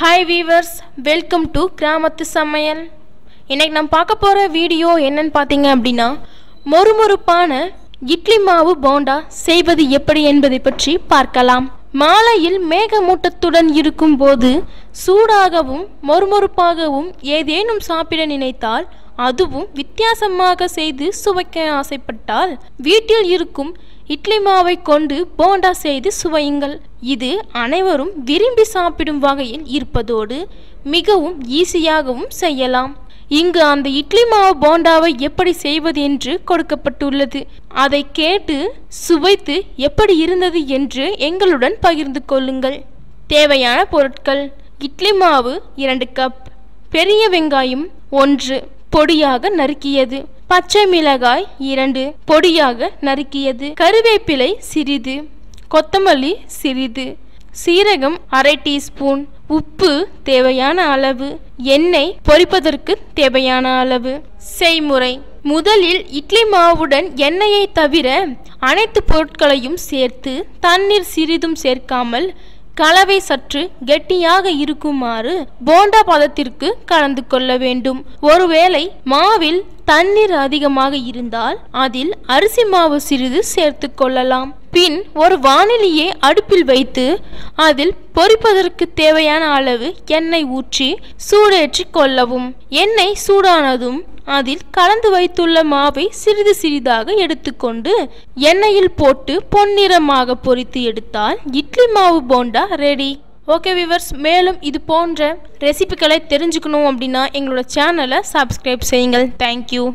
Hi viewers, welcome to கிராமத்து சமையல். இன்னைக்கு நம்ம பார்க்க போற வீடியோ என்னன்னு பாத்தீங்க அப்படினா மொறுமொறுப்பான இட்லி மாவு போண்டா செய்வது எப்படி என்பதை பற்றி பார்க்கலாம். மாலையில் மேகமூட்டத்துடன் இருக்கும்போது சூடாகவும் மொறுமொறுப்பாகவும் ஏதேனும் சாப்பிட நினைத்தால் அதுவும் வித்தியாசமாக செய்து சுவைக்க ஆசைப்பட்டால் வீட்டில் இருக்கும் இட்லி மாவை கொண்டு போண்டா செய்து சுவையுங்கள். இது அனைவரும் விரும்பி சாப்பிடும் வகையில் இருப்பதோடு மிகவும் ஈஸியாகவும் செய்யலாம். இங்கு அந்த இட்லி மாவு போண்டாவை எப்படி செய்வது என்று கொடுக்கப்பட்டுள்ளது. அதை கேட்டு சுவைத்து எப்படி இருந்தது என்று எங்களுடன் பகிர்ந்து கொள்ளுங்கள். தேவையான பொருட்கள்: இட்லி மாவு 2 கப், பெரிய வெங்காயம் 1 பொடியாக நறுக்கியது, பச்சை மிளகாய் 2 பொடியாக நறுக்கியது, கறிவேப்பிலை சிறிது, கொத்தமல்லி சிறிது, சீரகம் அரை டீஸ்பூன், உப்பு தேவையான அளவு, எண்ணெய் பொரிப்பதற்கு தேவையான அளவு. செய்முறை: முதலில் இட்லி மாவுடன் எண்ணெயை தவிர அனைத்து பொருட்களையும் சேர்த்து தண்ணீர் சிறிதும் சேர்க்காமல் கலவை சற்று கெட்டியாக இருக்குமாறு போண்டா பதத்திற்கு கலந்து கொள்ள வேண்டும். ஒருவேளை மாவில் தண்ணீர் அதிகமாக இருந்தால் அதில் அரிசி மாவு சிறிது சேர்த்து கொள்ளலாம். பின் ஒரு வாணலியை அடுப்பில் வைத்து அதில் பொரிப்பதற்கு தேவையான அளவு எண்ணெய் ஊற்றி சூடேற்றி கொள்ளவும். எண்ணெய் சூடானதும் அதில் கலந்து வைத்துள்ள மாவை சிறிது சிறிதாக எடுத்துக்கொண்டு எண்ணெயில் போட்டு பொன்னிறமாக பொரித்து எடுத்தால் இட்லி மாவு போண்டா ரெடி. ஓகே வியூவர்ஸ், மேலும் இது போன்ற ரெசிபிகளை தெரிஞ்சுக்கணும் அப்படின்னா எங்களோட சேனலை சப்ஸ்கிரைப் செய்யுங்கள். தேங்க்யூ.